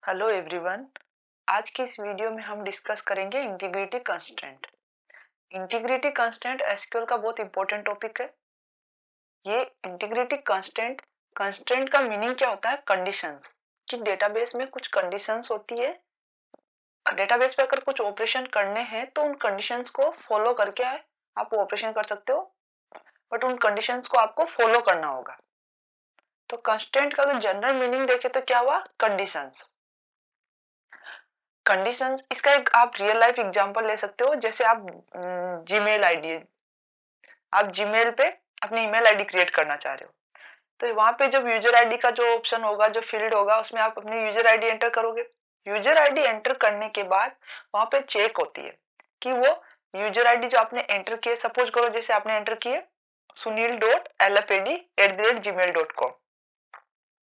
Hello everyone. आज की इस वीडियो में हम डिस्कस करेंगे integrity constraint. Integrity constraint SQL का बहुत इंपॉर्टेंट टॉपिक है। ये इंटीग्रिटी कंस्ट्रेंट कंस्ट्रेंट का मीनिंग क्या होता है? कंडीशंस। कि डेटाबेस में कुछ कंडीशंस होती है, डेटाबेस पे अगर कुछ ऑपरेशन करने हैं तो उन कंडीशंस को फॉलो करके आप ऑपरेशन कर सकते हो, बट उन कंडीशंस को आपको फॉलो करना होगा। तो कंस्ट्रेंट का अगर जनरल मीनिंग देखें तो क्या हुआ? कंडीशंस। कंडीशंस, इसका एक आप रियल लाइफ एग्जांपल ले सकते हो। जैसे आप जीमेल आईडी, आप जीमेल पे अपनी ईमेल आईडी क्रिएट करना चाह रहे हो, तो वहां पे जब यूजर आईडी का जो ऑप्शन होगा, जो फील्ड होगा, उसमें आप अपनी यूजर आईडी एंटर करोगे। यूजर आईडी एंटर करने के बाद वहां पे चेक होती है कि वो यूजर आईडी जो आपने एंटर किए, सपोज करो जैसे आपने एंटर किए sunil.lfad@gmail.com।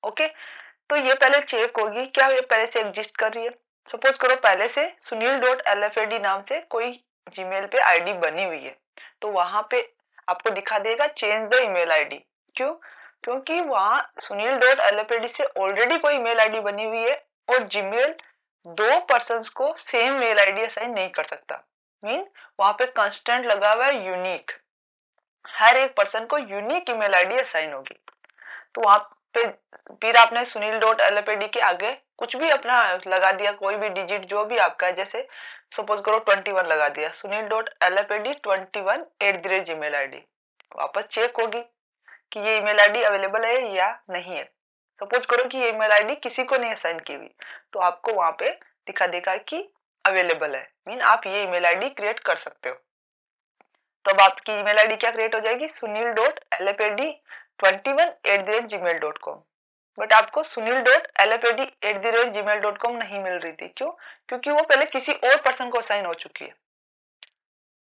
ओके, तो ये पहले चेक होगी क्या ये पहले से एग्जिस्ट कर रही है। सपोज करो पहले से sunil.lfad नाम से कोई जीमेल पे आईडी बनी हुई है, तो वहां पे आपको दिखा देगा चेंज द ईमेल आईडी। क्यों? क्योंकि वहां sunil.lfad से ऑलरेडी कोई ईमेल आईडी बनी हुई है और जीमेल दो पर्सन्स को सेम मेल आईडी असाइन नहीं कर सकता। मीन वहां पे कंस्टेंट लगा हुआ है यूनिक, हर एक पर्सन को यूनिक ईमेल आईडी असाइन होगी। तो वहां पे फिर आपने sunil.lfad के आगे कुछ भी अपना लगा दिया, कोई भी डिजिट जो भी आपका है, जैसे सपोज करो 21 लगा दिया, sunil.lfad21@gmail id। वापस चेक होगी कि ये ईमेल आईडी अवेलेबल है या नहीं है। सपोज करो कि ये ईमेल आईडी किसी को नहीं असाइन की हुई, तो आपको वहां पे दिखा देगा कि अवेलेबल है, मीन आप ये ईमेल आईडी क्रिएट कर सकते हो। तो अब आपकी ईमेल आईडी क्या क्रिएट हो जाएगी? sunil.lfad21@gmail.com। बट आपको sunil.lfad@gmail.com नहीं मिल रही थी। क्यों? क्योंकि वो पहले किसी और पर्सन को असाइन हो चुकी है।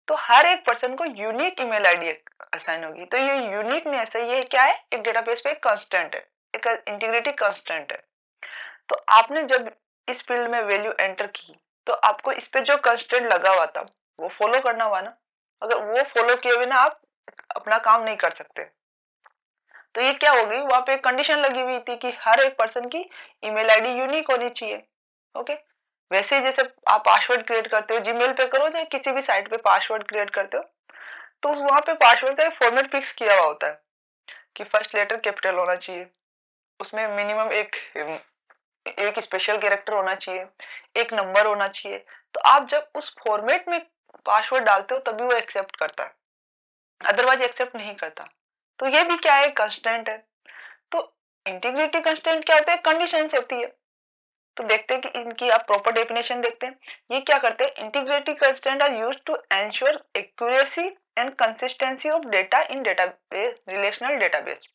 तो हर एक पर्सन को यूनिक ईमेल आईडी असाइन होगी। तो ये यूनिकनेस है, ये क्या है? एक डेटाबेस पे एक कांस्टेंट है, एक इंटीग्रिटी कांस्टेंट है। तो आपने जब इस फील्ड में वैल्यू एंटर की, तो आपको इस पे जो कांस्टेंट लगा हुआ था वो फॉलो करना हुआ ना। अगर वो फॉलो किए बिना आप अपना काम नहीं कर सकते। तो ये क्या हो गई? वहां पे एक कंडीशन लगी हुई थी कि हर एक पर्सन की ईमेल आईडी यूनिक होनी चाहिए। ओके, वैसे ही जैसे आप पासवर्ड क्रिएट करते हो, जीमेल पे करो चाहे किसी भी साइट पे पासवर्ड क्रिएट करते हो, तो वहां पे पासवर्ड का एक फॉर्मेट फिक्स किया हुआ होता है कि फर्स्ट लेटर कैपिटल होना चाहिए, उसमें मिनिमम एक स्पेशल कैरेक्टर होना चाहिए, एक नंबर होना चाहिए। तो आप जब उस फॉर्मेट में पासवर्ड डालते हो तभी वो एक्सेप्ट करता है, अदरवाइज एक्सेप्ट नहीं करता। तो ये भी क्या है? कंस्टेंट है। तो इंटीग्रिटी कंस्टेंट क्या होता है? कंडीशन होती है। तो देखते हैं कि इनकी आप प्रॉपर डेफिनेशन देखते हैं। ये क्या करते हैं? Integrity constant are used to ensure accuracy and consistency of data in database, relational database.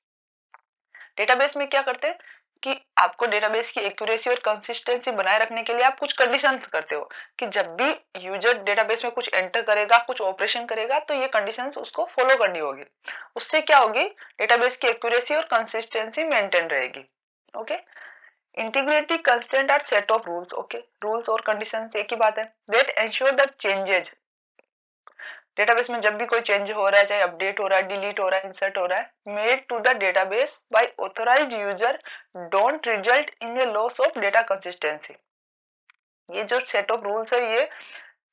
Database में क्या करते हैं कि आपको डेटाबेस की एक्यूरेसी और कंसिस्टेंसी बनाए रखने के लिए आप कुछ कंडीशंस करते हो कि जब भी यूजर डेटाबेस में कुछ एंटर करेगा, कुछ ऑपरेशन करेगा, तो ये कंडीशंस उसको फॉलो करनी होगी। उससे क्या होगी? डेटाबेस की एक्यूरेसी और कंसिस्टेंसी मेंटेन रहेगी। Okay, integrity constant are set of rules. Okay, rules और कंडीशंस एक ही बात है। That ensure the changes, database में जब भी कोई चेंज हो रहा है, चाहे अपडेट हो रहा है, डिलीट हो रहा है, इंसर्ट हो रहा है, made to the database by authorized user don't result in a loss of data consistency. ये जो सेट ऑफ रूल्स है ये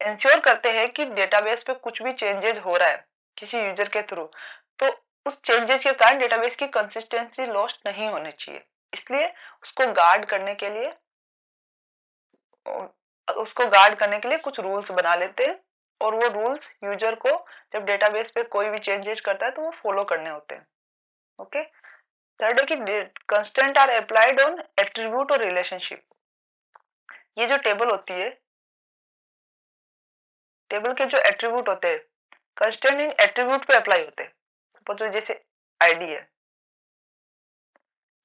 इंश्योर करते हैं कि डेटाबेस पे कुछ भी चेंजेस हो रहा है किसी यूजर के थ्रू, तो उस चेंजेस के कारण डेटाबेस की कंसिस्टेंसी लॉस्ट नहीं होनी चाहिए। इसलिए उसको गार्ड करने के लिए कुछ रूल्स बना लेते हैं, और वो रूल्स यूजर को जब डेटाबेस पे कोई भी चेंजेस करता है तो वो फॉलो करने होते हैं। ओके, थर्ड है कि constant are applied on attribute और रिलेशनशिप। ये जो टेबल होती है, टेबल के जो एट्रीब्यूट होते हैं, कंस्टेंट इन एट्रीब्यूट पे अप्लाई होते हैं। सपोज जैसे आईडी है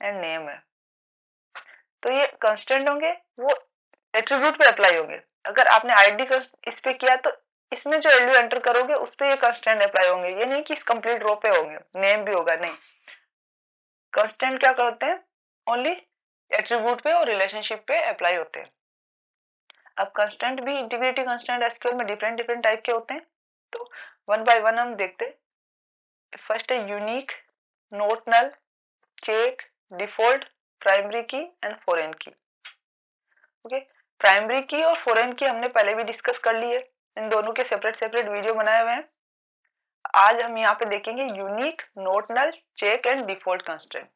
एंड नेम है, तो ये कंस्टेंट होंगे, वो एट्रीब्यूट पे अप्लाई होंगे। अगर आपने आईडी का इस पे किया तो इसमें जो वैल्यू एंटर करोगे उस पे ये कंस्टेंट अप्लाई होंगे। ये नहीं कि इस कंप्लीट रो पे होंगे, नेम भी होगा, नहीं। कंस्टेंट क्या करते हैं? ओनली एट्रीब्यूट पे और रिलेशनशिप पे अप्लाई होते हैं। अब कंस्टेंट भी, इंटीग्रिटी कंस्टेंट एसक्यूएल में डिफरेंट डिफरेंट टाइप के होते हैं, तो वन बाय वन हम देखते हैं। फर्स्ट है unique, not null, check, default, primary key and foreign key. Okay, primary key और फॉरेन की हमने पहले भी डिस्कस कर ली है, इन दोनों के सेपरेट सेपरेट वीडियो बनाए हुए हैं। आज हम यहाँ पे देखेंगे unique, not null, check and default constraint.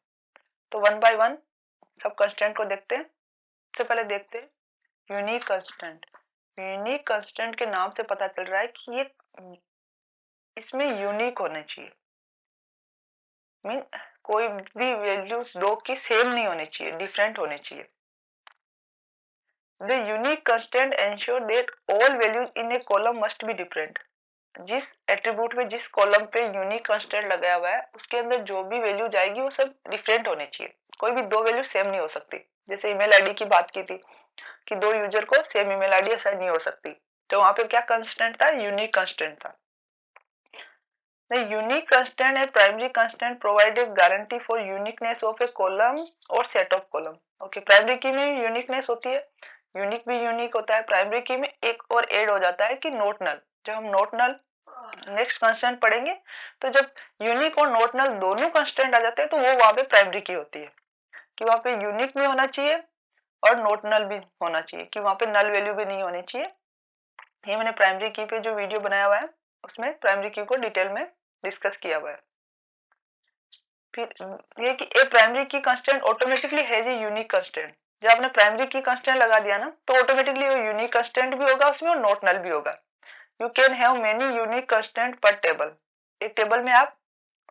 तो वन बाय वन सब कंस्ट्रेंट को देखते हैं। सबसे पहले देखते हैं यूनिक कंस्ट्रेंट। यूनिक कंस्ट्रेंट के नाम से पता चल रहा है कि ये इसमें यूनिक होने चाहिए, मीन कोई भी वैल्यूज दो की सेम नहीं होनी चाहिए, डिफरेंट होने चाहिए। The unique constant ensure that all values in a column must be different. जिस एट्रीब्यूट में जिस कॉलम पे यूनिक कंस्टेंट लगाया हुआ है उसके अंदर जो भी वैल्यू जाएगी वो सब डिफरेंट होने चाहिए, कोई भी दो वैल्यू सेम नहीं हो सकती। जैसे ईमेल आईडी की बात की थी कि दो यूजर को सेम ईमेल आईडी असाइन नहीं हो सकती, तो वहां पे क्या कंस्टेंट था, यूनिक कंस्टेंट था। The unique constant and primary constant provide a guarantee for uniqueness of a column or set of column. Okay, primary की में यूनिकनेस होती है, यूनिक भी यूनिक होता है। प्राइमरी की में एक और ऐड हो जाता है कि नोट नल। जब हम नोट नल नेक्स्ट कंस्टेंट पढ़ेंगे तो जब यूनिक और नोट नल दोनों कंस्टेंट आ जाते हैं तो वो वहां पे प्राइमरी की होती है कि वहां पे यूनिक भी होना चाहिए और नोट नल भी होना चाहिए, कि वहां पे नल वैल्यू भी नहीं होनी चाहिए। ये मैंने प्राइमरी की पे जो वीडियो बनाया हुआ है उसमें प्राइमरी की को डिटेल में डिस्कस किया हुआ है। फिर ये कि a primary key constant automatically has a unique constant. जब आपने प्राइमरी की कंस्टेंट लगा दिया ना तो ऑटोमेटिकली वो यूनिक कंस्टेंट भी होगा उसमें और नॉट नल भी होगा। You can have many unique constant per table. एक टेबल में आप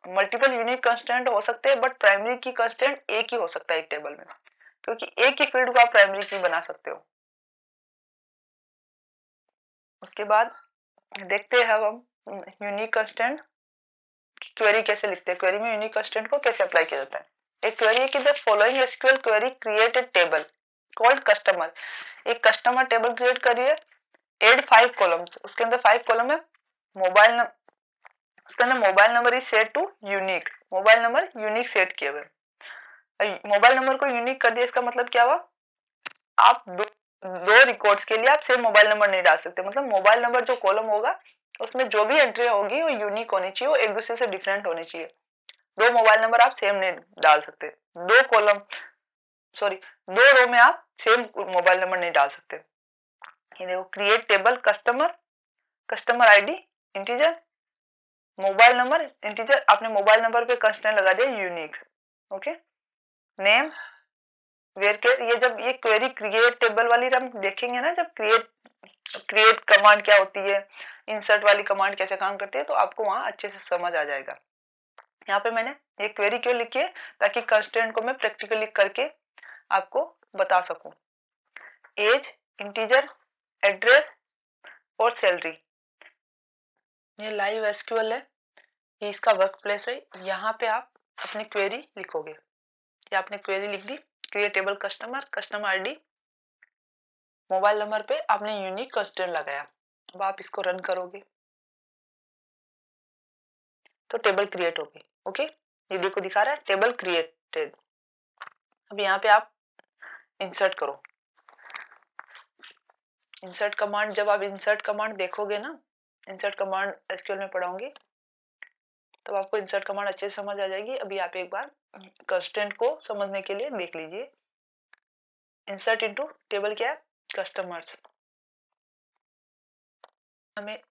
मल्टीपल यूनिक कंस्टेंट हो सकते हैं, बट प्राइमरी की कंस्टेंट एक ही हो सकता है एक टेबल में, क्योंकि एक ही फील्ड को आप प्राइमरी की बना सकते हो। उसके बाद देखते हैं हम यूनिक कंस्टेंट क्वेरी कैसे लिखते हैं, क्वेरी में यूनिक कंस्टेंट को कैसे अप्लाई किया जाता है। एक क्वेरी है कि the following SQL query create a table called customer. एक कस्टमर टेबल क्रिएट करिए, एड 5 कॉलम्स, उसके अंदर 5 कॉलम है। मोबाइल नंबर, उसके अंदर mobile number is set to unique, mobile number unique set किए हुए। मोबाइल नंबर को यूनिक कर दिया, इसका मतलब क्या हुआ, आप दो रिकॉर्ड्स के लिए आप सेम मोबाइल नंबर नहीं डाल सकते। मतलब मोबाइल नंबर जो कॉलम होगा उसमें जो भी एंट्री होगी वो यूनिक होनी चाहिए, वो एक दूसरे से डिफरेंट होनी चाहिए। दो मोबाइल नंबर आप सेम नहीं डाल सकते, दो कॉलम सॉरी दो रो में आप सेम मोबाइल नंबर नहीं डाल सकते। ये देखो, create table customer, customer ID integer, mobile number integer, आपने मोबाइल नंबर पे कंस्टेंट लगा दिया यूनिक। ओके, नेम वेयर के, ये जब ये क्वेरी क्रिएट टेबल वाली हम देखेंगे ना, जब क्रिएट कमांड क्या होती है, इंसर्ट वाली कमांड कैसे काम करती है, तो आपको वहां अच्छे से समझ आ जाएगा। यहाँ पे मैंने ये क्वेरी क्यों लिखी है, ताकि कंस्टेंट को मैं प्रैक्टिकली करके आपको बता सकूं। एज, इंटीजर, एड्रेस और सैलरी, ये लाइव एसक्यूएल है, ये इसका वर्क प्लेस है। यहाँ पे आप अपनी क्वेरी लिखोगे, ये आपने क्वेरी लिख दी, create table customer, customer ID, mobile number पे आपने यूनिक कंस्टेंट लगाया। अब आप इसको रन करोगे तो टेबल क्रिएट होगी। ओके, ये देखो दिखा रहा है टेबल क्रिएटेड। अब यहाँ पे आप इंसर्ट करो, इंसर्ट कमांड, जब आप इंसर्ट कमांड देखोगे ना, इंसर्ट कमांड एसक्यूएल में पढ़ाऊंगी तो आपको इंसर्ट कमांड अच्छे से समझ आ जाएगी। अभी आप एक बार कंस्टेंट को समझने के लिए देख लीजिए। इंसर्ट इनटू टेबल क्या है, कस्टमर्स, हमें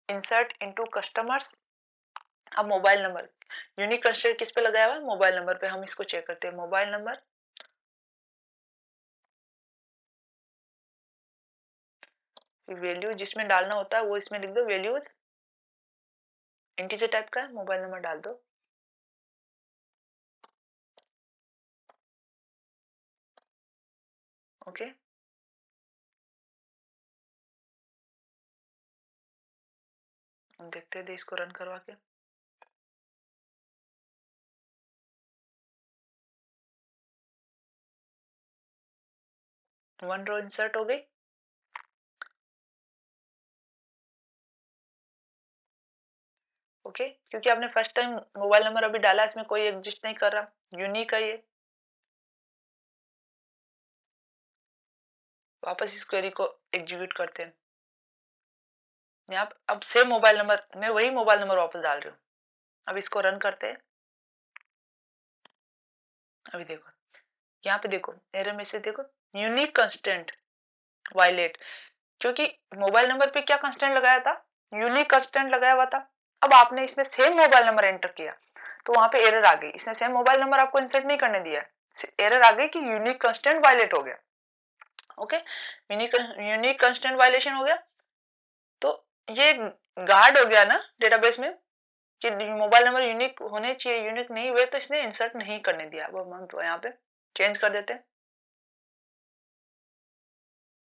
इंसर्ट इनटू कस्टमर्स। अब मोबाइल नंबर, यूनिक कंस्टेंट किस पे लगाया हुआ है, मोबाइल नंबर पे। हम इसको चेक करते हैं, मोबाइल नंबर, वैल्यू जिसमें डालना होता है वो इसमें लिख दो, वैल्यूज इंटीजर टाइप का है, मोबाइल नंबर डाल दो। ओके, हम देखते हैं इसको रन करवा के। वन रो इंसर्ट हो गई। ओके, क्योंकि आपने फर्स्ट टाइम मोबाइल नंबर अभी डाला, इसमें कोई एग्जिस्ट नहीं कर रहा, यूनिक है ये। वापस इस क्वेरी को एग्जीक्यूट करते हैं। यहाँ अब सेम मोबाइल नंबर, मैं वही मोबाइल नंबर वापस डाल रही हूँ। अब इसको रन करते हैं। अभी देखो, यहाँ पे देखो एरर मैसेज देखो, यूनिक कंस्टेंट वायलेट, क्योंकि मोबाइल नंबर पे क्या कंस्टेंट लगाया था, यूनिक कंस्टेंट लगाया हुआ था। अब आपने इसमें सेम मोबाइल नंबर एंटर किया तो वहां पे एरर आ गई, इसने सेम मोबाइल नंबर आपको इंसर्ट नहीं करने दिया, एरर आ गई कि यूनिक कंस्टेंट वायलेट हो गया। ओके, यूनिक कंस्टेंट वायलेशन हो गया। तो ये गार्ड हो गया ना डेटाबेस में कि मोबाइल नंबर यूनिक होने चाहिए, यूनिक नहीं हुए तो इसने इंसर्ट नहीं करने दिया। अब हम तो यहाँ पे चेंज कर देते हैं,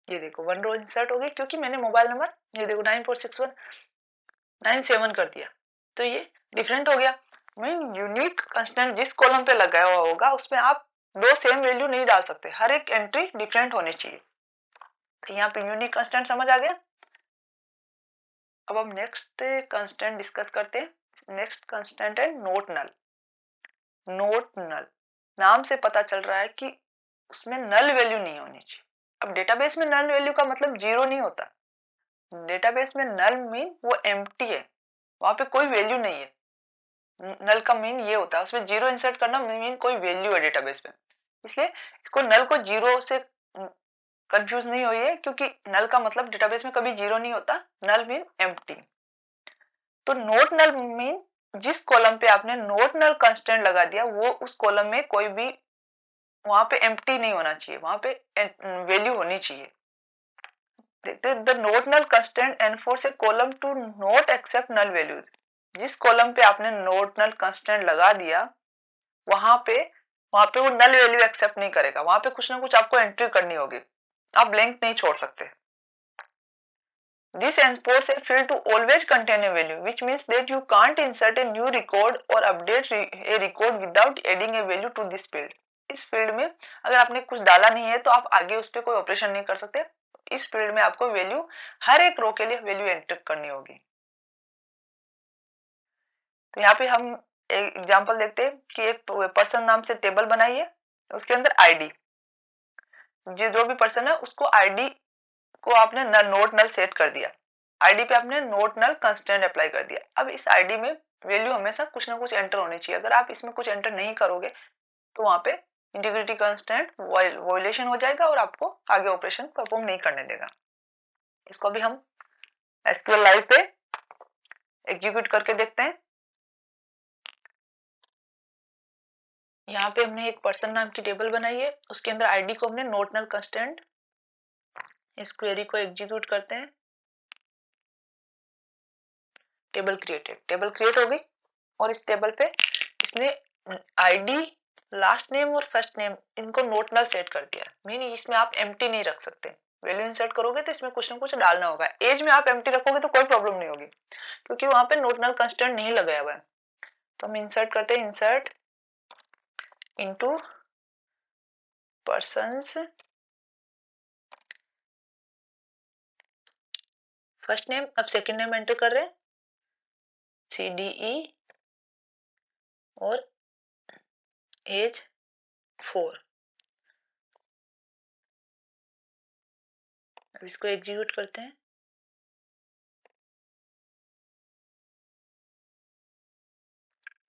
ये देखो 1 रो इंसर्ट हो गई क्योंकि मैंने मोबाइल नंबर ये देखो 946197 कर दिया, तो ये डिफरेंट हो गया। मीन यूनिक कंस्टेंट जिस कॉलम पे लगाया हुआ होगा उसमें आप दो सेम वैल्यू नहीं डाल सकते, हर एक एंट्री डिफरेंट होनी चाहिए। तो यहाँ पे यूनिक कंस्टेंट समझ आ गया। अब हम नेक्स्ट कंस्टेंट डिस्कस करते हैं। नेक्स्ट कंस्टेंट है नोट नल। नोट नल नाम से पता चल रहा है कि उसमें नल वैल्यू नहीं होनी चाहिए। अब डेटाबेस में नल वैल्यू का मतलब जीरो नहीं होता, डेटाबेस में नल मीन वो एम्प्टी है, वहां पे कोई वैल्यू नहीं है। नल का मीन ये होता है उसमें जीरो इंसर्ट करना मीन कोई वैल्यू है डेटाबेस में, इसलिए इसको नल को जीरो से कंफ्यूज नहीं होइए क्योंकि नल का मतलब डेटाबेस में कभी जीरो नहीं होता, नल मीन एम्प्टी। तो नोट नल मीन जिस कॉलम पे आपने नोट नल कंस्टेंट लगा दिया वो उस कॉलम में कोई भी वहां पे एम्प्टी नहीं होना चाहिए, वहां पे वैल्यू होनी चाहिए। The not null constant enforce a column to not accept null values. जिस कॉलम पे आपने नोट नल कंस्टेंट लगा दिया वहां पे वो नल वैल्यू एक्सेप्ट नहीं करेगा, वहां पे कुछ ना कुछ आपको एंट्री करनी होगी, आप ब्लैंक नहीं छोड़ सकते। This enforces a field to always contain a value, which means that you can't insert a new record or update a record without adding a value to this field. इस field में अगर आपने कुछ डाला नहीं है तो आप आगे उस पर कोई ऑपरेशन नहीं कर सकते। इस फील्ड में आपको वैल्यू हर एक रो के लिए वैल्यू एंटर करनी होगी। तो यहाँ पे हम एक एग्जांपल देखते हैं कि एक पर्सन नाम से टेबल बनाई है, उसके अंदर आईडी, जो भी पर्सन है उसको आईडी को आपने नोट नल सेट कर दिया, आईडी पे आपने नोट नल कंस्टेंट अप्लाई कर दिया। अब इस आईडी में वैल्यू हमेशा कुछ ना कुछ एंटर होनी चाहिए, अगर आप इसमें कुछ एंटर नहीं करोगे तो वहां पे इंटीग्रिटी कंस्टेंट वायलेशन हो जाएगा और आपको आगे ऑपरेशन परफॉर्म नहीं करने देगा। इसको भी हम एसक्यूएल लाइव पे एग्जीक्यूट करके देखते हैं। यहाँ पे हमने एक पर्सन नाम की टेबल बनाई है, उसके अंदर आईडी को हमने नोट नल कंस्टेंट, इस क्वेरी को एग्जीक्यूट करते हैं। टेबल क्रिएट हो गई और इस टेबल पे इसने आईडी, लास्ट नेम और फर्स्ट नेम इनको नोट नल सेट कर दिया, मीन इसमें आप एम्प्टी नहीं रख सकते। वैल्यू इंसर्ट करोगे तो इसमें कुछ ना कुछ डालना होगा। एज में आप एम्प्टी रखोगे तो कोई प्रॉब्लम नहीं होगी क्योंकि वहां पे नोट नल कंस्टेंट नहीं लगाया हुआ है। तो हम इंसर्ट करते हैं, insert into persons first name, अब सेकंड नेम एंटर कर रहे हैं CDE और एज 4। अब इसको एग्जीक्यूट करते हैं।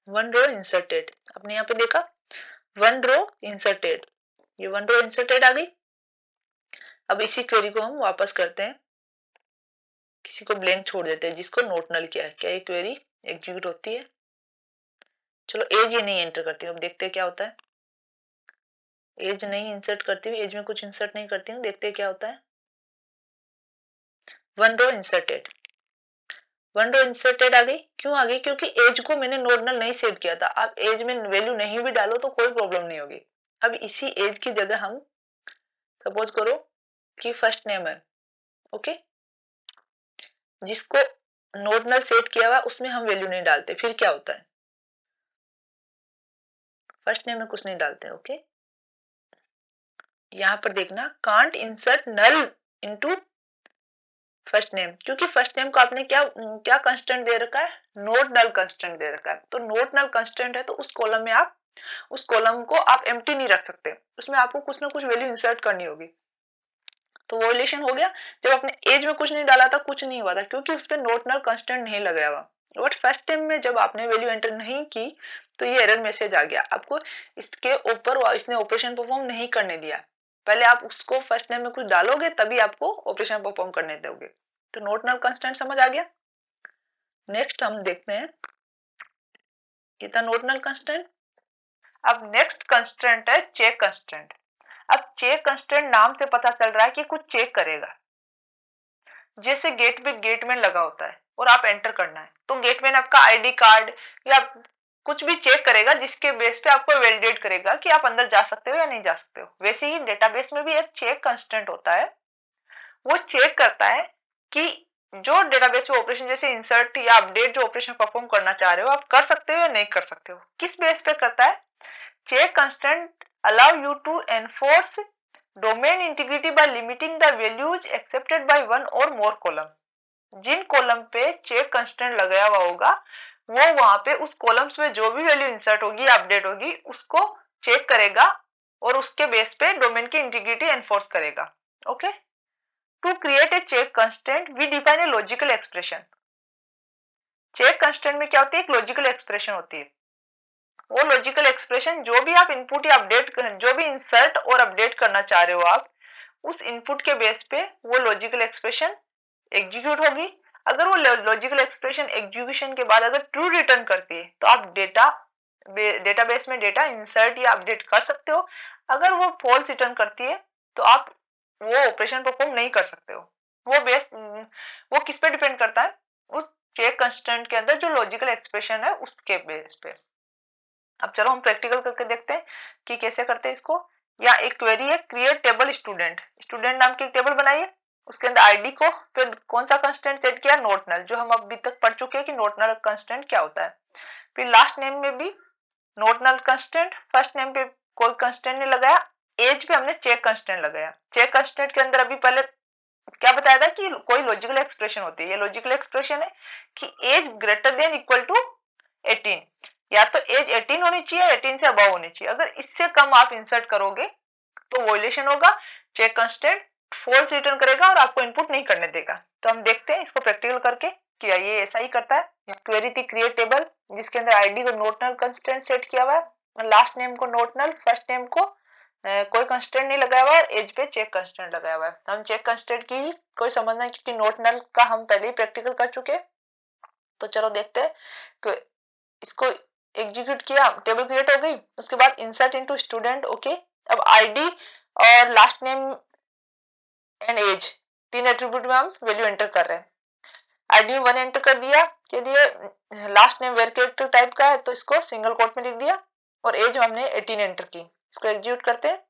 वन रो इंसर्टेड, आपने यहाँ पे देखा वन रो इंसर्टेड, ये वन रो इंसर्टेड आ गई। अब इसी क्वेरी को हम वापस करते हैं, किसी को ब्लैंक छोड़ देते हैं जिसको नोट नल किया है। क्या ये क्वेरी एग्जीक्यूट होती है? चलो एज ये नहीं एंटर करती हूँ, अब देखते हैं क्या होता है। एज नहीं इंसर्ट करती हूँ, एज में कुछ इंसर्ट नहीं करती हूँ, देखते हैं क्या होता है। One row inserted, one row inserted आ गई। क्यों आ गई? क्योंकि एज को मैंने नोट नल नहीं सेट किया था। आप एज में वैल्यू नहीं भी डालो तो कोई प्रॉब्लम नहीं होगी। अब इसी एज की जगह हम सपोज करो कि फर्स्ट नेम है, ओके, जिसको नोट नल सेट किया हुआ उसमें हम वैल्यू नहीं डालते, फिर क्या होता है? फर्स्ट नेम में कुछ नहीं डालते, ओके। यहां पर देखना can't insert null into first name, क्योंकि फर्स्ट नेम को आपने क्या क्या कंस्टेंट दे रखा है? नोट नल कंस्टेंट दे रखा है। तो नोट नल कंस्टेंट है तो उस कॉलम में आप उस कॉलम को आप एम्प्टी नहीं रख सकते, उसमें आपको कुछ ना कुछ वैल्यू इंसर्ट करनी होगी। तो वॉयलेशन हो गया जब आपने एज में कुछ नहीं डाला था, कुछ नहीं हुआ था क्योंकि उस पर नोट नल कंस्टेंट नहीं लगाया हुआ। बट फर्स्ट टाइम में जब आपने वैल्यू एंटर नहीं की तो ये एरर मैसेज आ गया, आपको इसके ऊपर इसने ऑपरेशन परफॉर्म नहीं करने दिया। पहले आप उसको फर्स्ट नेम में कुछ डालोगे तभी आपको ऑपरेशन परफॉर्म करने दोगे। तो नोट नल कंस्टेंट समझ आ गया। नेक्स्ट हम देखते हैं, ये था नोट नल कंस्टेंट। अब नेक्स्ट कंस्टेंट है चेक कंस्टेंट। अब चेक कंस्टेंट नाम से पता चल रहा है कि कुछ चेक करेगा। जैसे गेटमैन लगा होता है और आप एंटर करना है तो गेटमैन आपका आईडी कार्ड या कुछ भी चेक करेगा, जिसके बेस पे आपको वैलिडेट करेगा कि आप अंदर जा सकते हो या नहीं जा सकते हो। वैसे ही डेटाबेस में भी एक चेक कंस्टेंट होता है, वो चेक करता है कि जो डेटाबेस में ऑपरेशन जैसे इंसर्ट या अपडेट जो ऑपरेशन परफॉर्म करना चाह रहे हो आप कर सकते हो या नहीं कर सकते हो। किस बेस पे करता है? Check constant allow you to enforce domain integrity by limiting the values accepted by one or more column. जिन कॉलम पे चेक कंस्टेंट लगाया हुआ होगा वो वहां पे उस कॉलम्स में जो भी वैल्यू इंसर्ट होगी अपडेट होगी उसको चेक करेगा और उसके बेस पे डोमेन की इंटीग्रिटी एनफोर्स करेगा। Okay, to create a check constant we define a logical expression. Check constant में क्या होती है? एक लॉजिकल एक्सप्रेशन होती है। वो लॉजिकल एक्सप्रेशन जो भी आप इनपुट या अपडेट जो भी इंसर्ट और अपडेट करना चाह रहे हो आप उस इनपुट के बेस पे वो लॉजिकल एक्सप्रेशन एग्जीक्यूट होगी। अगर वो लॉजिकल एक्सप्रेशन एग्जीक्यूशन के बाद अगर ट्रू रिटर्न करती है तो आप डेटाबेस में डेटा इंसर्ट या अपडेट कर सकते हो। अगर वो फॉल्स रिटर्न करती है तो आप वो ऑपरेशन परफॉर्म नहीं कर सकते हो। वो किस पे डिपेंड करता है? उस चेक कंस्टेंट के अंदर जो लॉजिकल एक्सप्रेशन है उसके बेस पे। अब चलो हम प्रैक्टिकल करके देखते हैं कि कैसे करते हैं इसको। या एक क्वेरी है, क्रिएट टेबल स्टूडेंट। स्टूडेंट नाम की एक टेबल बनाइए, उसके अंदर आईडी को फिर कौन सा कंस्टेंट सेट किया? नोट नल, जो हम अभी तक पढ़ चुके हैं कि नोट नल कंस्टेंट क्या होता है। फिर लास्ट नेम में भी note null constant, first name पे कोई कंस्टेंट नहीं लगाया, एज पे हमने चेक कंस्टेंट लगाया। चेक कंस्टेंट के अंदर अभी पहले क्या बताया था कि कोई लॉजिकल एक्सप्रेशन होती है। ये लॉजिकल एक्सप्रेशन है कि age greater than equal to 18, या तो एज 18 होनी चाहिए, 18 से अबव होनी चाहिए। अगर इससे कम आप इंसर्ट करोगे तो वॉयलेशन होगा, चेक कंस्टेंट फॉल्स रिटर्न करेगा और आपको इनपुट नहीं करने देगा। तो हम देखते हैं इसको प्रैक्टिकल करके कि ये ऐसा ही करता है। क्वेरी थी क्रिएट टेबल जिसके अंदर आईडी को नोट नल कंस्टेंट सेट किया हुआ है, लास्ट नेम को नोट नल, फर्स्ट नेम को कोई कंस्टेंट नहीं लगाया हुआ है, एज पे चेक कंस्टेंट लगाया हुआ है। हम चेक कंस्टेंट की कोई समझ नहीं क्योंकि नोट नल का हम पहले ही प्रैक्टिकल कर चुके हैं। तो चलो देखते हैं कि इसको एग्जीक्यूट किया, टेबल क्रिएट हो गई। उसके बाद इंसर्ट इनटू स्टूडेंट। ओके, अब आईडी और लास्ट नेम एंड एज तीन एट्रीब्यूट में हम वैल्यू एंटर कर रहे हैं। आईडी में 1 एंटर कर दिया, चलिए last name where character type का है तो इसको सिंगल कोट में लिख दिया और एज हमने 18 एंटर की। इसको एग्जीक्यूट करते हैं।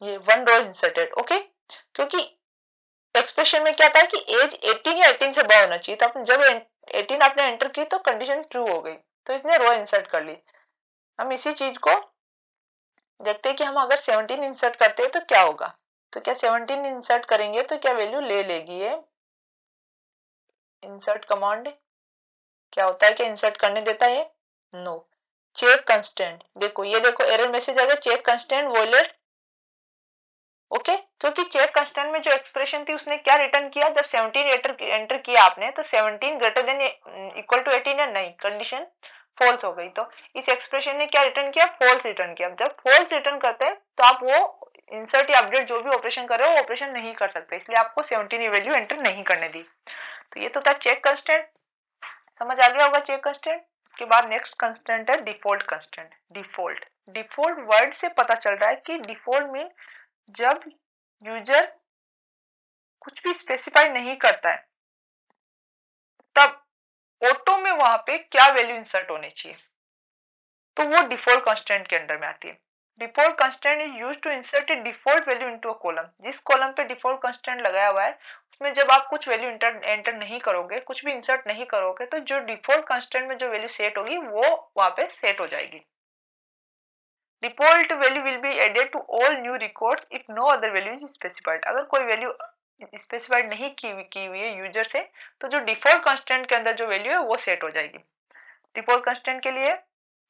ये 1 रो इंसर्टेड। ओके, क्योंकि एक्सप्रेशन में क्या था कि एज 18 या 18 से अबव होना चाहिए, तो जब 18 आपने एंटर की तो कंडीशन ट्रू हो गई, तो इसने रो इंसर्ट कर ली। हम इसी चीज को देखते हैं कि हम अगर 17 इंसर्ट करते हैं तो क्या होगा। तो क्या 17 इंसर्ट करेंगे तो क्या वैल्यू ले लेगी ये इंसर्ट कमांड? क्या होता है, क्या इंसर्ट करने देता है? नो। चेक कंस्टेंट, देखो ये देखो एरर मैसेज आ गया, चेक कंस्टेंट वॉयलेट। ओके, क्योंकि चेक कंस्टेंट में जो एक्सप्रेशन थी उसने क्या रिटर्न किया, जब 17 एंटर किया आपने तो 17 ग्रेटर देन इक्वल टू 18 है, नहीं, कंडीशन फॉल्स हो गई। तो इस एक्सप्रेशन ने क्या रिटर्न किया? फॉल्स रिटर्न किया। जब फॉल्स रिटर्न करते हैं तो आप वो इंसर्ट या अपडेट जो भी ऑपरेशन कर रहे हो वो ऑपरेशन नहीं कर सकते, इसलिए आपको 17 की वैल्यू एंटर नहीं करने दी। तो ये तो था चेक कंस्टेंट, समझ आ गया होगा चेक कंस्टेंट। उसके बाद नेक्स्ट कंस्टेंट है default constant. Default, default word से पता चल रहा है कि डिफॉल्ट मीन जब यूजर कुछ भी स्पेसिफाई नहीं करता है तब ऑटो में वहां पे क्या वैल्यू इंसर्ट होनी चाहिए, तो वो डिफॉल्ट कांस्टेंट के अंडर में आती है। Default constant is used to insert a default value into a column. जिस कॉलम पे डिफॉल्ट कांस्टेंट लगाया हुआ है उसमें जब आप कुछ वैल्यू एंटर नहीं करोगे, कुछ भी इंसर्ट नहीं करोगे, तो जो डिफॉल्ट कांस्टेंट में जो वैल्यू सेट होगी वो वहां पे सेट हो जाएगी। Default value will be added to all new records if no other value is specified. अगर कोई वैल्यू स्पेसिफाइड नहीं की हुई है यूजर से तो जो डिफॉल्ट कांस्टेंट के अंदर जो वैल्यू है वो सेट हो जाएगी। डिफॉल्ट कांस्टेंट के लिए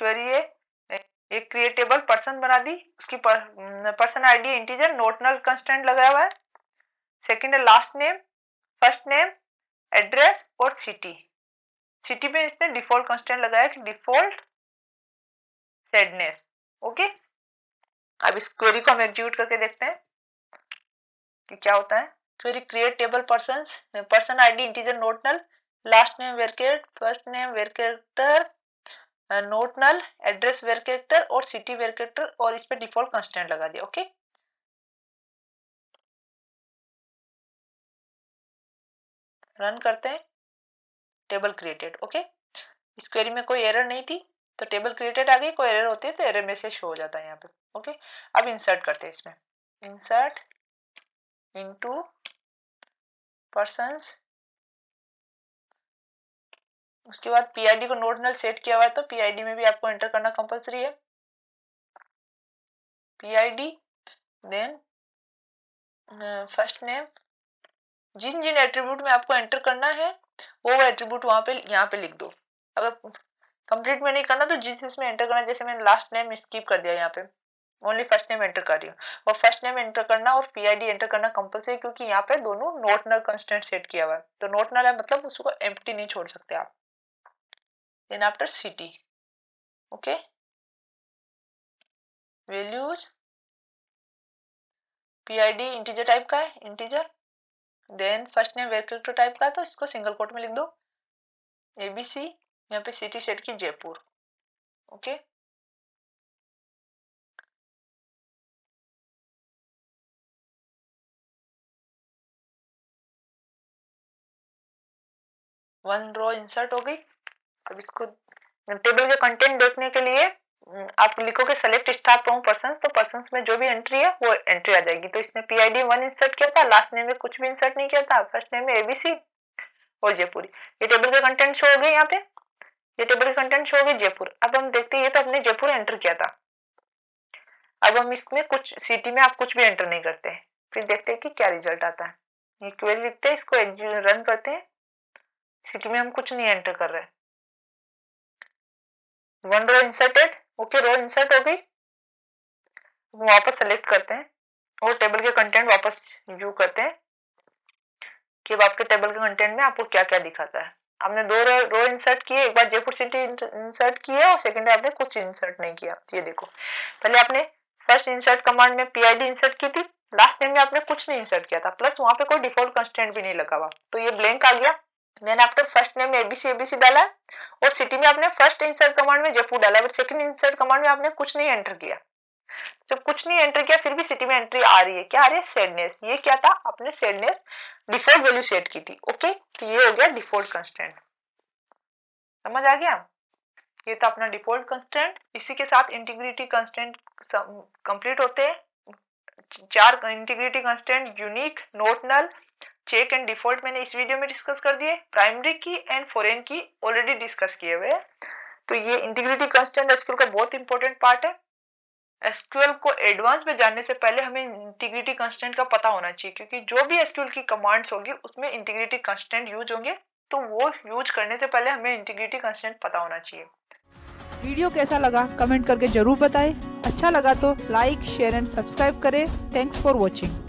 क्वेरी है, एक क्रिएटेबल पर्सन बना दी, उसकी person ID integer not null constant लगाया हुआ है। सेकंड है last name, first name, address और सिटी। सिटी पे इसने डिफॉल्ट कांस्टेंट लगाया कि डिफॉल्ट सैडनेस। ओके, अब इस क्वेरी को हम एग्जीक्यूट करके देखते हैं कि क्या होता है। Query create table person ID integer not null, last name variable, first name variable not null, address variable और सिटी वेरिएबल और इस पे डिफॉल्ट कंस्टेंट लगा दिया। ओके, रन करते हैं। Table created. ओके, इस क्वेरी में कोई एरर नहीं थी तो टेबल क्रिएटेड आ गई, कोई एरर होती है तो एरर मैसेज शो हो जाता है यहाँ पे। ओके, अब इंसर्ट करते हैं इसमें, इंसर्ट इनटू पर्सन्स, उसके बाद पीआईडी को नोट नल सेट किया हुआ है तो पीआईडी में भी आपको एंटर करना कंपलसरी है। पीआईडी देन फर्स्ट नेम, जिन जिन एट्रीब्यूट में आपको एंटर करना है वो एट्रीब्यूट वहां पे यहाँ पे लिख दो। अगर कंप्लीट में नहीं करना तो जिस इसमें एंटर करना, जैसे मैंने लास्ट नेम स्किप कर दिया, यहाँ पे ओनली फर्स्ट नेम एंटर कर रही हूँ, और फर्स्ट नेम एंटर करना और पीआईडी एंटर करना कंपलसरी, क्योंकि यहाँ पे दोनों नोट नल कंस्टेंट सेट किया हुआ है, तो नोट नल है मतलब उसको एम्प्टी नहीं छोड़ सकते आप। Then after city, okay, values PID integer type का है, integer, then first name variable type का है तो इसको सिंगल कोट में लिख दो, एबीसी, यहाँ पे सिटी सेट की Jaipur. Okay, one row insert हो गई। अब इसको टेबल के कंटेंट देखने के लिए आप लिखोगे सेलेक्ट स्टार फ्रॉम पर्सन्स, तो पर्सन्स में जो भी एंट्री है वो एंट्री आ जाएगी। तो इसने पीआईडी 1 इंसर्ट किया था, लास्ट नेम में कुछ भी इंसर्ट नहीं किया था, फर्स्ट नेम में एबीसी और जयपुरी। ये टेबल के कंटेंट शो हो गए यहाँ पे, ये टेबल के कंटेंट शो हो गए जयपुर। अब हम देखते हैं, ये तो हमने जयपुर एंटर किया था, अब हम इसमें कुछ सिटी में आप कुछ भी एंटर नहीं करते हैं, फिर देखते हैं कि क्या रिजल्ट आता है। ये क्वेरी लिखते हैं, इसको रन करते हैं, सिटी में हम कुछ नहीं एंटर कर रहे हैं, वन रो इंसर्टेड। ओके, रो इंसर्ट हो गई। वापस सेलेक्ट करते हैं और टेबल के कंटेंट वापस व्यू करते हैं कि अब आपके टेबल के कंटेंट में आपको क्या क्या दिखाता है। आपने दो रो इंसर्ट किए, एक बार जयपुर सिटी इंसर्ट किया और सेकंड आपने कुछ इंसर्ट नहीं किया। ये देखो, पहले आपने फर्स्ट इंसर्ट कमांड में पीआईडी इंसर्ट की थी, लास्ट नेम में आपने कुछ नहीं इंसर्ट किया था, प्लस वहां पे कोई डिफॉल्ट कंस्टेंट भी नहीं लगा हुआ, तो ये ब्लैंक आ गया। देन आपने फर्स्ट नेम में एबीसी एबीसी डाला है और सिटी में आपने फर्स्ट इंसर्ट कमांड में जयपुर डाला, बट सेकंड इंसर्ट कमांड में आपने कुछ नहीं एंटर किया। जब कुछ नहीं एंटर किया फिर भी सिटी में एंट्री आ रही है, क्या आ रही है, सैडनेस। ये क्या था, आपने सैडनेस डिफॉल्ट वैल्यू सेट की थी। ओके, तो ये हो गया डिफॉल्ट कंस्टेंट, समझ आ गया। ये था अपना डिफॉल्ट कंस्टेंट। इसी के साथ इंटीग्रिटी कंस्टेंट कंप्लीट होते हैं। 4 integrity constant, unique, not null, check and default मैंने इस वीडियो में डिस्कस कर दिए, primary key and foreign key already discuss किए हुए। तो ये इंटीग्रिटी कंस्टेंट एसक्यूएल का बहुत इंपॉर्टेंट पार्ट है। एसक्यूएल को एडवांस में जानने से पहले हमें इंटीग्रिटी कंस्टेंट का पता होना चाहिए, क्योंकि जो भी एसक्यूएल की कमांड्स होगी उसमें इंटीग्रिटी कंस्टेंट यूज होंगे, तो वो यूज करने से पहले हमें इंटीग्रिटी कंस्टेंट पता होना चाहिए। वीडियो कैसा लगा कमेंट करके जरूर बताएं। अच्छा लगा तो लाइक शेयर एंड सब्सक्राइब करें। Thanks for watching.